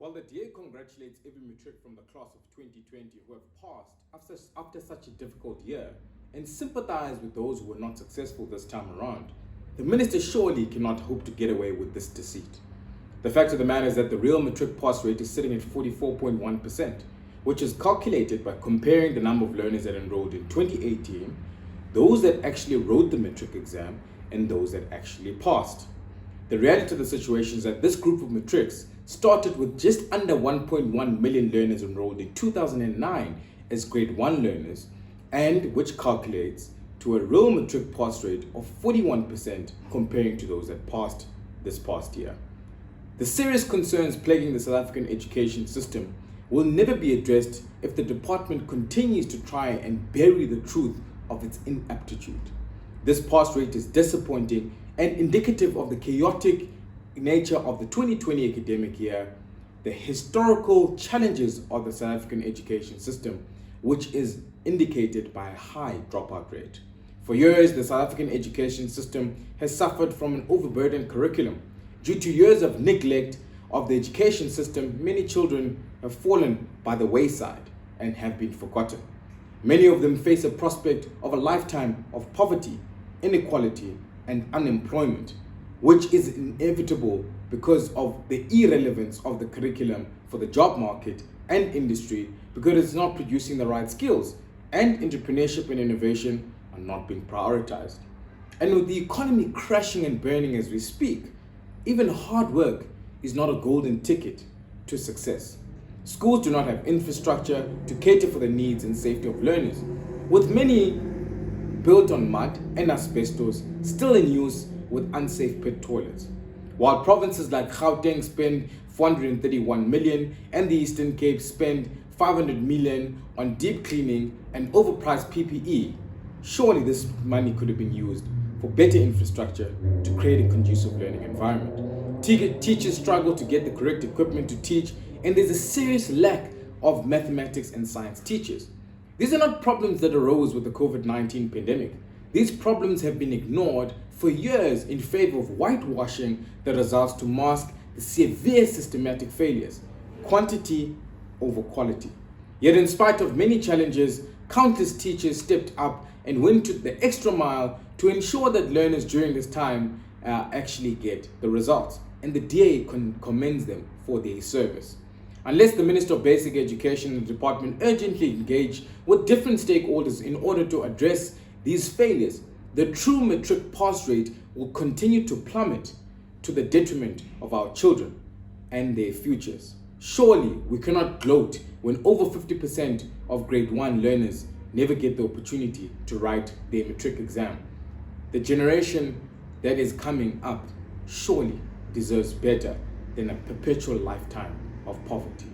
While the DA congratulates every matric from the class of 2020 who have passed after such a difficult year and sympathize with those who were not successful this time around, the minister surely cannot hope to get away with this deceit. The fact of the matter is that the real matric pass rate is sitting at 44.1%, which is calculated by comparing the number of learners that enrolled in 2018, those that actually wrote the matric exam, and those that actually passed. The reality of the situation is that this group of matrics started with just under 1.1 million learners enrolled in 2009 as grade 1 learners, and which calculates to a real matric pass rate of 41% comparing to those that passed this past year. The serious concerns plaguing the South African education system will never be addressed if the department continues to try and bury the truth of its ineptitude. This pass rate is disappointing and indicative of the chaotic nature of the 2020 academic year, the historical challenges of the South African education system, which is indicated by a high dropout rate. For years, the South African education system has suffered from an overburdened curriculum. Due to years of neglect of the education system, many children have fallen by the wayside and have been forgotten. Many of them face a prospect of a lifetime of poverty, inequality, and unemployment, which is inevitable because of the irrelevance of the curriculum for the job market and industry, because it's not producing the right skills, and entrepreneurship and innovation are not being prioritized. And with the economy crashing and burning as we speak, even hard work is not a golden ticket to success. Schools do not have infrastructure to cater for the needs and safety of learners, with many built on mud and asbestos still in use with unsafe pit toilets. While provinces like Gauteng spend 431 million and the Eastern Cape spend 500 million on deep cleaning and overpriced PPE, surely this money could have been used for better infrastructure to create a conducive learning environment. Teachers struggle to get the correct equipment to teach, and there's a serious lack of mathematics and science teachers. These are not problems that arose with the COVID-19 pandemic. These problems have been ignored for years in favor of whitewashing the results to mask the severe systematic failures, quantity over quality. Yet in spite of many challenges, countless teachers stepped up and went to the extra mile to ensure that learners during this time actually get the results. And the DA commends them for their service. Unless the Minister of Basic Education and the department urgently engage with different stakeholders in order to address these failures, the true matric pass rate will continue to plummet to the detriment of our children and their futures. Surely we cannot gloat when over 50% of grade 1 learners never get the opportunity to write their matric exam. The generation that is coming up surely deserves better than a perpetual lifetime of poverty.